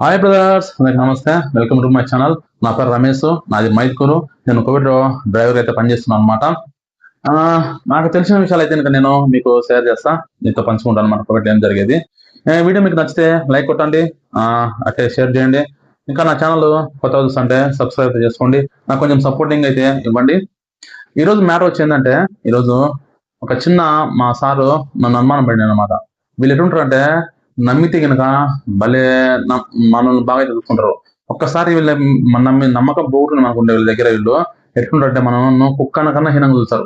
Hi brothers, అందరికి నమస్తే. Welcome to my channel. నా పేరు రమేష్, నాది మైత్కూరు. నేను కోవిడ్ డ్రైవర్ అయితే పనిచేస్తున్నాను అనమాట. నాకు తెలిసిన విషయాలు అయితే ఇంకా నేను మీకు షేర్ చేస్తా, మీతో పంచుకుంటాను అనమాట. కోవిడ్ ఏం జరిగేది. వీడియో మీకు నచ్చితే లైక్ కొట్టండి, అట్టే షేర్ చేయండి. ఇంకా నా ఛానల్ కొత్త చూస్తుంటే సబ్స్క్రైబ్ చేసుకోండి. నాకు కొంచెం సపోర్టింగ్ అయితే ఇవ్వండి. ఈరోజు మ్యాటర్ వచ్చిందంటే, ఈరోజు ఒక చిన్న మా సారు నన్ను అనుమానం పడినాడు అనమాట. వీళ్ళు ఎటుంటారంటే నమ్మితే గనక భలే మనల్ని బాగా చూసుకుంటారు. ఒక్కసారి వీళ్ళ నమ్మకం పోగొట్టుకుని మనకు ఉండే వీళ్ళ దగ్గర వీళ్ళు ఎట్లుంటారంటే మనం కుక్క కన్నా హీనంగా చూస్తారు.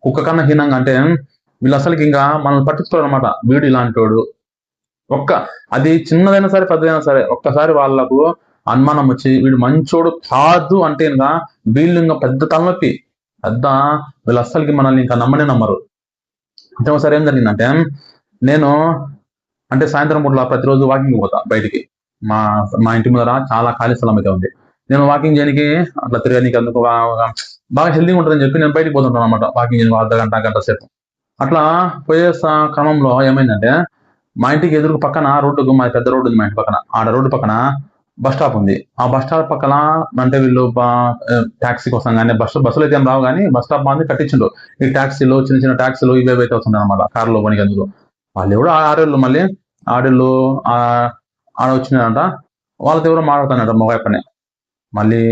కుక్క కన్నా హీనంగా అంటే వీళ్ళు అసలుకి ఇంకా మనల్ని పట్టించుకోరు అనమాట. వీడు ఇలాంటి వాడు, అది చిన్నదైనా సరే పెద్దదైనా సరే ఒక్కసారి వాళ్ళకు అనుమానం వచ్చి వీడు మంచోడు కాదు అంటే ఇంకా వీళ్ళు ఇంకా పెద్ద తలనొప్పి, పెద్ద వీళ్ళు అస్సలకి మనల్ని ఇంకా నమ్మరు. అంటే ఒకసారి ఏం జరిగిందంటే, నేను అంటే సాయంత్రం పూట ప్రతిరోజు వాకింగ్ పోతా బయటికి. మా మా ఇంటి ముందర చాలా ఖాళీ స్థలం అయితే ఉంది. నేను వాకింగ్ చేయడానికి అట్లా తిరగడానికి అందుకు బాగా హెల్దీగా ఉంటుందని చెప్పి నేను బయటికి పోతుంటాను అనమాట. వాకింగ్ చేయడానికి అర్ధ గంట సేపు. అట్లా పోయే క్రమంలో ఏమైందంటే, మా ఇంటికి ఎదురు పక్కన రోడ్డు, మా పెద్ద రోడ్డు ఉంది మా ఇంటి పక్కన. ఆడ రోడ్డు పక్కన బస్ స్టాప్ ఉంది. ఆ బస్ స్టాప్ పక్కన అంటే వీళ్ళు ట్యాక్సీ కోసం కానీ బస్సులు అయితే ఏం రావు, కానీ బస్ స్టాప్ మంది కట్టించిండు. ఈ ట్యాక్సీలు, చిన్న చిన్న ట్యాక్సీలు ఇవే అయితే వస్తున్నాయి అనమాట, కార్లో పనికి. అందుకు వాళ్ళు ఎవరు ఆడేళ్ళు, మళ్ళీ ఆడేళ్ళు ఆడ వచ్చినారంట. వాళ్ళతో ఎవరో మాట్లాడుతున్నాడు మొగాయి పని. మళ్ళీ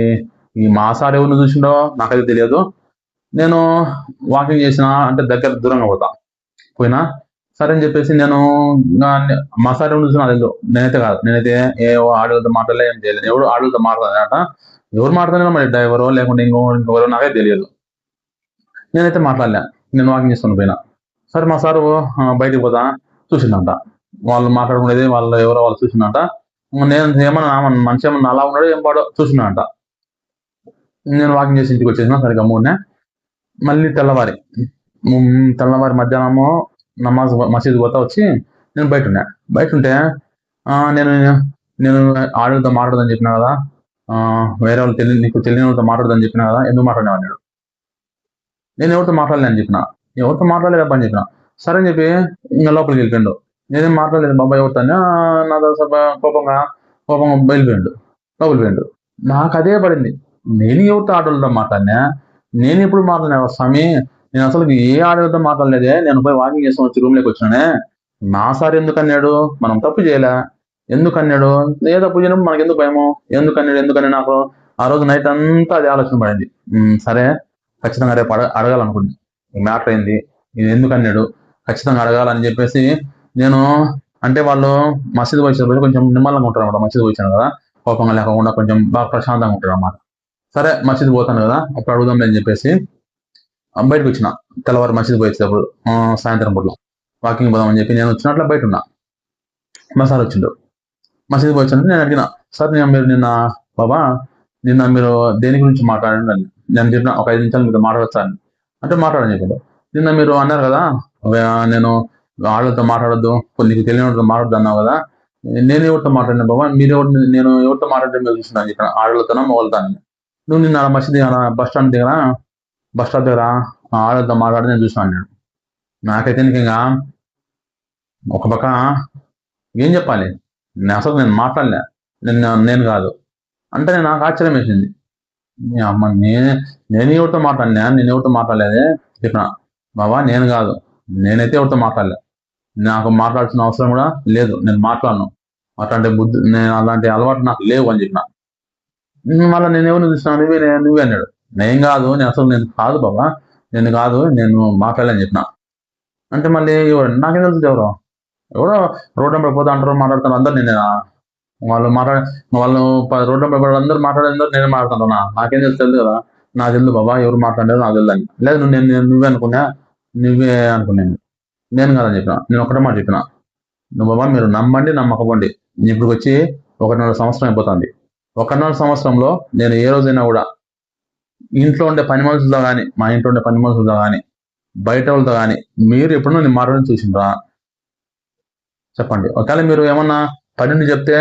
ఈ మా సార్ ఎవరిని చూసిండో నాకైతే తెలియదు. నేను వాకింగ్ చేసిన అంటే దగ్గర దూరంగా పోయినా సరే అని చెప్పేసి నేను మా సార్ ఎవరు చూసినా అదేదో నేనైతే కాదు. నేనైతే ఏ ఆడలతో మాట్లాడలే, ఏం చేయలేదు. ఎవరు ఆడలతో మాట్లాడారట. ఎవరు మాట్లాడినా మరి డ్రైవరో లేకుంటే ఇంకెవరో నాకే తెలియదు. నేనైతే మాట్లాడలే. నేను వాకింగ్ చేసుకుని పోయినా. సరే మా సారు బయటికి పోతా చూసిందంట. వాళ్ళు మాట్లాడుకునేది వాళ్ళు ఎవరో వాళ్ళు చూసిందంట. నేను ఏమన్నా మనిషి ఏమన్నా అలా ఉన్నాడో ఏం పాడో చూసిందంట. నేను వాకింగ్ చేసి ఇంటికి వచ్చేసిన సరిగ్గా మూడునే. మళ్ళీ తెల్లవారి మధ్యాహ్నము నమాజ్ మసీద్ పోతా వచ్చి నేను బయట ఉంటే నేను నేను ఆడలతో మాట్లాడదని చెప్పినా కదా, వేరే వాళ్ళు నీకు తెలియని వాళ్ళతో మాట్లాడదని చెప్పినా కదా, ఎందుకు మాట్లాడినావు అన్నాడు. నేను ఎవరితో మాట్లాడలే అని చెప్పిన. ఎవరితో మాట్లాడలేదు అని చెప్పిన. సరే అని చెప్పి ఇంకా లోపలికి వెళ్ళిపోయాడు. నేనేం మాట్లాడలేదు బాబాయ్ ఎవరితో, నాతో కోపంగా వెళ్ళిపోయాడు, లోపలికి పోయాడు. నాకు అదే పడింది. నేను ఎవరితో ఆడలతో మాట్లాడినా, నేను ఎప్పుడు మాట్లాడినా స్వామి? నేను అసలు ఏ ఆడలతో మాట్లాడలేదే. నేను పోయి వాకింగ్ చేసుకుని వచ్చి రూమ్లోకి వచ్చినానే. నా సార్ ఎందుకు అన్నాడు? మనం తప్పు చేయలే, ఎందుకు అన్నాడు? ఏ తప్పు చేయనప్పుడు మనకి ఎందుకు భయము? ఎందుకని నాకు ఆ రోజు నైట్ అంతా అది ఆలోచన పడింది. సరే ఖచ్చితంగా రేపు అడగాలనుకుంది. మ్యాటర్ అయింది, ఇది ఎందుకు అన్నాడు, ఖచ్చితంగా అడగాలని చెప్పేసి నేను అంటే వాళ్ళు మసీదు వచ్చినప్పుడు కొంచెం నిమ్మలంగా ఉంటారు అనమాట. మసీదు వచ్చాను కదా, కోపంగా లేకుండా కొంచెం బాగా ప్రశాంతంగా ఉంటారు అన్నమాట. సరే మసీదు పోతాను కదా, అప్పుడు అడుగుదాం అని చెప్పేసి బయటకు వచ్చిన. తెల్లవారు మసీదు పోయేటప్పుడు సాయంత్రం పూట వాకింగ్ పోదామని చెప్పి నేను వచ్చినట్లు బయట ఉన్నా. మా సార్ వచ్చిండు. మసీదు వచ్చినట్టు నేను అడిగిన, సార్ మీరు నిన్న బాబా మీరు దేని గురించి మాట్లాడండి అని నేను చెప్పిన. ఒక 5 నిమిషాలు మీతో మాట్లాడచ్చా అని అంటే మాట్లాడని చెప్పాడు. నిన్న మీరు అన్నారు కదా, నేను ఆడలతో మాట్లాడద్దు, నీకు తెలియనితో మాట్లాడద్దు అన్నావు కదా, నేను ఎవరితో మాట్లాడినా బాబా, నేను ఎవరితో మాట్లాడితే మీరు చూసినా అని చెప్పిన. ఆడలతోనో మొగలతోనని. నువ్వు నిన్న మసీదు బస్ స్టాప్ దగ్గర ఆడలతో మాట్లాడి నేను చూసినా అన్నాడు. నాకైతే ఇంకా ఒక పక్క ఏం చెప్పాలి, నేను మాట్లాడలే, నేను కాదు అంటే నాకు ఆశ్చర్యం వేసింది. అమ్మ నేను ఎవరితో మాట్లాడినా, నేను ఎవరితో మాట్లాడలేదే చెప్పిన. బాబా నేను కాదు, నేనైతే ఎవరితో మాట్లాడలే, నాకు మాట్లాడాల్సిన అవసరం కూడా లేదు, నేను మాట్లాడను, అట్లాంటి నేను అలాంటి అలవాటు నాకు లేవు అని చెప్పిన. మళ్ళీ నేను ఎవరిని చూసినా నువ్వే అన్నాడు. నేను కాదు, నేను కాదు బాబా, నేను మాట్లాడలేని చెప్పిన. అంటే మళ్ళీ నాకేం తెలుసు ఎవరో రోడ్డు నెంబర్ పోతా అంటారు, మాట్లాడుతారు అందరు. వాళ్ళు రోడ్డు నెంబర్ అందరూ మాట్లాడేందరూ నేనే మాట్లాడుతున్నా, నాకేం తెలుసు కదా. నాకు తెలుసు బాబా ఎవరు మాట్లాడారు నాకు తెలుసు అని. లేదు నువ్వే అనుకున్నాను. నేను కాదని చెప్పిన. నేను ఒకటే మాట చెప్పిన, నువ్వు బాబా మీరు నమ్మండి నమ్మకపోండి, ఇప్పుడు వచ్చి 1.5 సంవత్సరం అయిపోతుంది. 1.5 సంవత్సరంలో నేను ఏ రోజైనా కూడా ఇంట్లో ఉండే పని మనుషులతో కానీ, మా ఇంట్లో ఉండే పని మనుషులతో కానీ, బయట వాళ్ళతో కానీ మీరు ఎప్పుడూ నేను మాట్లాడని చూసిండ్రా చెప్పండి. ఒకవేళ మీరు ఏమన్నా పనిని చెప్తే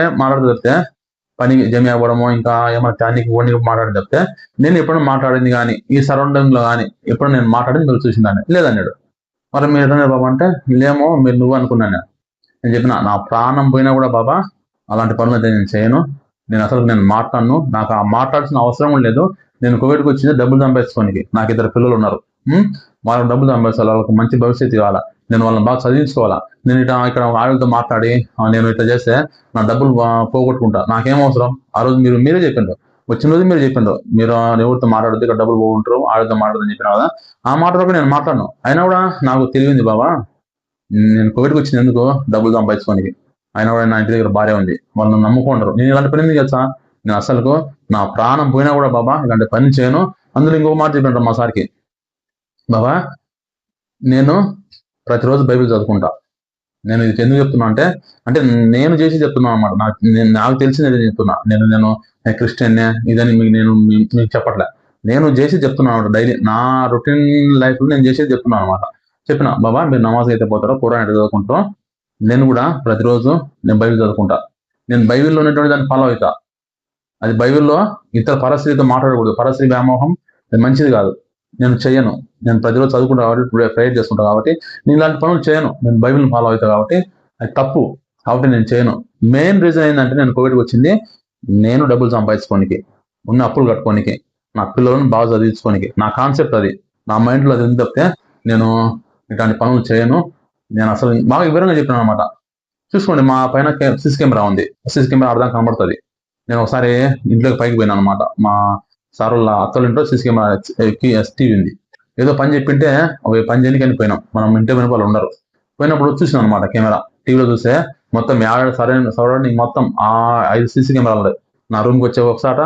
పని జమి అవ్వడమో, ఇంకా ఏమైనా దానికి ఓన్లీ మాట్లాడని చెప్తే నేను ఎప్పుడైనా మాట్లాడింది కానీ, ఈ సరౌండింగ్ లో కానీ ఎప్పుడు నేను మాట్లాడింది మీరు చూసిందాన్ని లేదన్నాడు. మరి మీరు ఏదన్నా బాబా అంటే లేమో, నువ్వు అనుకున్నాను. నేను చెప్పిన, నా ప్రాణం పోయినా కూడా బాబా అలాంటి పనులు అయితే నేను చేయను. నేను మాట్లాడను. నాకు ఆ మాట్లాడాల్సిన అవసరం కూడా లేదు. నేను కువైట్కి వచ్చింది డబ్బులు సంపాదించుకోనికి. నాకు 2 పిల్లలు ఉన్నారు. వాళ్ళకి డబ్బులు సంపాదించాలి, వాళ్ళకి మంచి భవిష్యత్తు కావాలా, నేను వాళ్ళని బాగా చదివించుకోవాలా. నేను ఇక్కడ వాళ్ళతో మాట్లాడి నేను ఇట్లా చేస్తే నా డబ్బులు పోగొట్టుకుంటా. నాకేం అవసరం? ఆ రోజు మీరే చెప్పిండ్రు, వచ్చిన రోజు మీరు చెప్పిండ్రు, మీరు ఎవరితో మాట్లాడద్దు, ఇక్కడ డబ్బులు పోగొంటారు, ఆడతో మాట్లాడదని చెప్పిన కదా. ఆ మాట నేను మాట్లాడను. అయినా కూడా నాకు తెలియంది బాబా, నేను కోవిడ్కి వచ్చింది ఎందుకు? డబ్బులు సంపాదించుకోనికి. అయినా కూడా నా ఇంటి దగ్గర భార్య ఉంది, వాళ్ళు నమ్ముకుంటారు. నేను ఇలాంటి పని ఎందుకు చేస్తా? నేను అసలుకు నా ప్రాణం పోయినా కూడా బాబా ఇలాంటి పని చేయను. అందులో ఇంకొక మాట చెప్పంటారు మా సార్కి, బాబా నేను ప్రతిరోజు బైబిల్ చదువుకుంటా. నేను ఇది ఎందుకు చెప్తున్నా అంటే, అంటే నేను చేసి చెప్తున్నాను అనమాట. నాకు తెలిసింది నేను చెప్తున్నా. నేను క్రిస్టియన్ ఇదని మీకు చెప్పట్లే. నేను చేసి చెప్తున్నాను డైలీ. నా రొటీన్ లైఫ్ లో నేను చేసేది చెప్తున్నాను అనమాట. చెప్పిన, బాబా మీరు నమాజ్ అయితే పోతారో, ఖురాన్ అయితే చదువుకుంటారో, నేను కూడా ప్రతిరోజు నేను బైబిల్ చదువుకుంటా. నేను బైబిల్లో ఉన్నటువంటి దాన్ని ఫాలో అవుతా. అది బైబిల్లో ఇతర పరస్త్రీతో మాట్లాడకూడదు. పరస్త్రీ వ్యామోహం అది మంచిది కాదు. నేను చేయను. నేను ప్రతిరోజు చదువుకుంటా కాబట్టి, ప్రేయర్ చేసుకుంటా కాబట్టి నేను ఇలాంటి పనులు చేయను. నేను బైబిల్ని ఫాలో అవుతా కాబట్టి అది తప్పు. కాబట్టి నేను చేయను. మెయిన్ రీజన్ ఏంటంటే, నేను కోవిడ్కి వచ్చింది నేను డబ్బులు సంపాదించుకోనికి, ఉన్న అప్పులు కట్టుకోనికి, నా పిల్లలను బాగా చదివించుకోనికి. నా కాన్సెప్ట్ అది. నా మైండ్లో అది ఉంది తప్పితే నేను ఇట్లాంటి పనులు చేయను. నేను అసలు బాగా వివరంగా చెప్పాను అనమాట. చూసుకోండి, మా పైన సిసి కెమెరా ఉంది. సిసి కెమెరా అర్థం కనబడుతుంది. నేను ఒకసారి ఇంట్లోకి పైకి పోయినాను అనమాట. మా సార్ వాళ్ళ అత్తల ఇంట్లో సిసి కెమెరా టీవీ ఉంది. ఏదో పని చెప్పింటే అవి పని చేయడానికి అని పోయినాం. మనం ఇంటి వెనుక వాళ్ళు ఉండరు. పోయినప్పుడు చూసినాం అనమాట కెమెరా. టీవీలో చూస్తే మొత్తం సరౌండింగ్ మొత్తం 5 సిసి కెమెరాలు ఉన్నాయి. నా రూమ్కి వచ్చే ఒకసాట,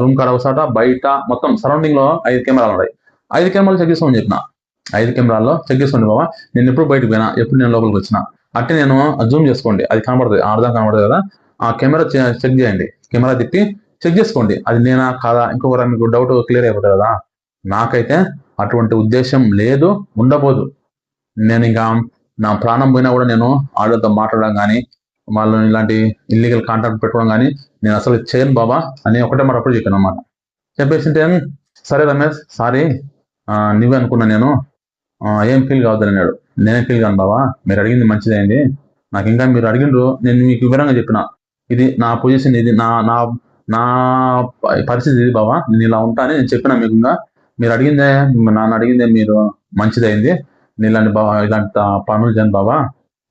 రూమ్ కాడ ఒకసాట, బయట మొత్తం సరౌండింగ్ లో 5 కెమెరాలు ఉన్నాయి. 5 కెమెరాలు చెక్ చేసుకోమని చెప్పిన. 5 కెమెరాల్లో చెక్ చేసుకోండి బాబా, నేను ఎప్పుడు బయటకు పోయినా, ఎప్పుడు నేను లోపలికి వచ్చినా అంటే నేను జూమ్ చేసుకోండి, అది కనబడుతుంది, అర్థం కనబడుతుంది కదా. ఆ కెమెరా చెక్ చేయండి, కెమెరా తిప్పి చెక్ చేసుకోండి, అది నేనా కాదా. ఇంకొకరు మీకు డౌట్ క్లియర్ అయిపోతుంది కదా. నాకైతే అటువంటి ఉద్దేశం లేదు, ఉండబోదు. నేను ఇంకా నా ప్రాణం పోయినా కూడా నేను ఆడతో మాట్లాడడం కానీ, వాళ్ళు ఇలాంటి ఇల్లీగల్ కాంటాక్ట్ పెట్టుకోవడం కానీ నేను అసలు చేయను బాబా అని ఒకటే మాట అప్పుడు చెప్పాను అనమాట. చెప్పేసింటే, సరే రమేష్ సారీ, నువ్వే అనుకున్నా నేను, ఏం ఫీల్ కావద్దని అన్నాడు. నేనే ఫీల్ కాను బాబా, మీరు అడిగింది మంచిదైంది. నాకు ఇంకా మీరు అడిగిండ్రు, నేను మీకు వివరంగా చెప్పిన, ఇది నా పొజిషన్, ఇది నా నా నా పరిస్థితి ఇది బాబా, నేను ఇలా ఉంటా అని నేను చెప్పిన మీకు. ఇంకా మీరు అడిగిందే, నన్ను అడిగిందే మీరు మంచిదైంది. నేను ఇలాంటి పనులు చేయను బాబా,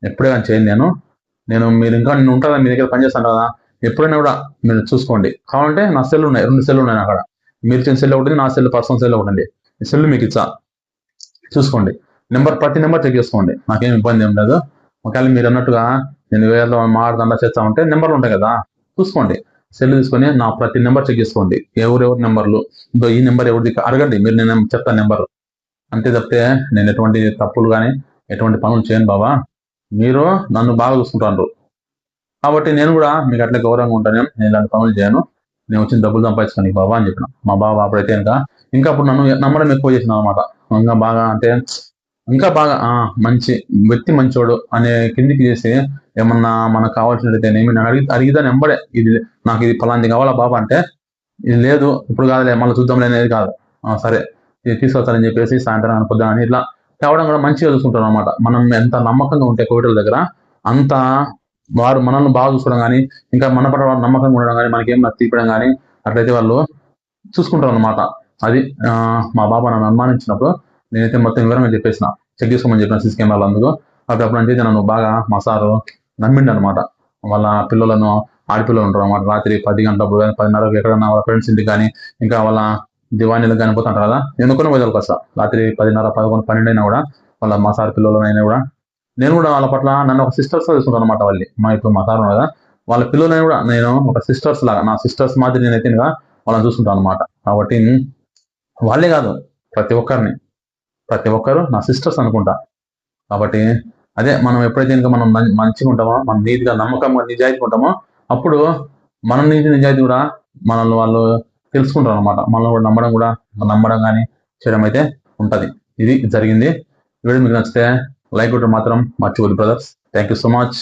ఎప్పుడే కానీ చేయను నేను మీరు ఇంకా నేను ఉంటాను, మీ దగ్గర పనిచేస్తాను కదా, ఎప్పుడైనా కూడా మీరు చూసుకోండి. కావాలంటే నా సెల్ ఉన్నాయి, 2 సెల్లు ఉన్నాయి అక్కడ. మీరు ఇచ్చిన సెల్ ఒకటి, నా సెల్ పర్సనల్ సెల్ ఒకటి, సెల్ మీకు ఇచ్చా, చూసుకోండి. ప్రతి నెంబర్ చెక్ చేసుకోండి, నాకేం ఇబ్బంది ఏం లేదు. ఒకవేళ మీరు అన్నట్టుగా నేను వేరే మాట్లాడుతుందా చేస్తా ఉంటే నెంబర్లు ఉంటాయి కదా, చూసుకోండి. సెల్ తీసుకొని నా ప్రతి నెంబర్ చెక్ చేసుకోండి, ఎవరెవరి నెంబర్లు, ఈ నెంబర్ ఎవరిది అడగండి, మీరు నేను చెప్తాను నెంబర్. అంతే తప్పితే నేను ఎటువంటి తప్పులు కానీ ఎటువంటి పనులు చేయను బాబా. మీరు నన్ను బాగా చూసుకుంటారు కాబట్టి నేను కూడా మీకు అట్లా గౌరవంగా ఉంటాను. నేను ఇలాంటి పనులు చేయను. నేను వచ్చిన డబ్బులు సంపాదించుకోండి బాబా అని చెప్పిన. మా బాబా అప్పుడైతే ఇంకా అప్పుడు నన్ను నమ్మడం ఎక్కువ చేసిన అనమాట. ఇంకా బాగా అంటే ఇంకా బాగా మంచి వ్యక్తి, మంచోడు అనే కిందికి చేసి, ఏమన్నా మనకు కావాల్సినట్టయితే అడిగిదా నెంబడే, ఇది నాకు ఇది ఫలాంటి కావాలా బాబా అంటే, ఇది లేదు ఇప్పుడు కాదులే మళ్ళీ చూద్దాంలే అనేది కాదు. సరే ఇది తీసుకొస్తానని చెప్పేసి సాయంత్రం పొద్దున అని ఇట్లా తేవడం కూడా మంచిగా చూసుకుంటాం అనమాట. మనం ఎంత నమ్మకంగా ఉంటే కోవిటల దగ్గర, అంత వారు మనల్ని బాగా చూసుకోవడం కానీ, ఇంకా మన పట్ల నమ్మకంగా ఉండడం కానీ, మనకేం తీపడం కానీ అట్లయితే వాళ్ళు చూసుకుంటారు అనమాట. అది మా బాబా నన్ను అనుమానించినప్పుడు నేనైతే మొత్తం వివరంగా చెప్పేసిన, చెక్ చేసుకోమని చెప్పిన సిసి కెమెరాలు. అందుకు అప్పుడు అంటే నన్ను బాగా మా సారు నమ్మిండు అనమాట. వాళ్ళ పిల్లలను, ఆడపిల్లలు ఉంటారు అనమాట, రాత్రి 10 గంటలప్పుడు 10:30 ఎక్కడన్నా వాళ్ళ ఫ్రెండ్స్ ఇంటికి కానీ, ఇంకా వాళ్ళ దివాణీలకు కానీ పోతుంటారు కదా, నేను కొన్ని వదలకు వస్తా. రాత్రి 10:30, 11, 12 అయినా కూడా వాళ్ళ మా సార్ పిల్లలు అయినా కూడా నేను కూడా వాళ్ళ పట్ల నన్ను ఒక సిస్టర్స్ చూసుకుంటాను అనమాట. ఇప్పుడు మా సార్ కదా, వాళ్ళ పిల్లలని కూడా నేను ఒక సిస్టర్స్ లాగా, నా సిస్టర్స్ మాదిరి నేనైతే వాళ్ళని చూసుకుంటాను అనమాట. కాబట్టి వాళ్ళే కాదు, ప్రతి ఒక్కరు నా సిస్టర్స్ అనుకుంటా. కాబట్టి అదే మనం ఎప్పుడైతే ఇంకా మనం మంచిగా ఉంటామో, మనం నీతిగా, నమ్మకంగా, నిజాయితీగా ఉంటామో, అప్పుడు మన నీతి నిజాయితీ కూడా మనల్ని వాళ్ళు తెలుసుకుంటారు అనమాట. మనల్ని కూడా నమ్మడం కానీ చేయడం అయితే ఉంటది. ఇది జరిగింది. వీడియో మీకు నచ్చితే లైక్ కొట్టడం మాత్రం మర్చిపోద్దు brothers. Thank you so much.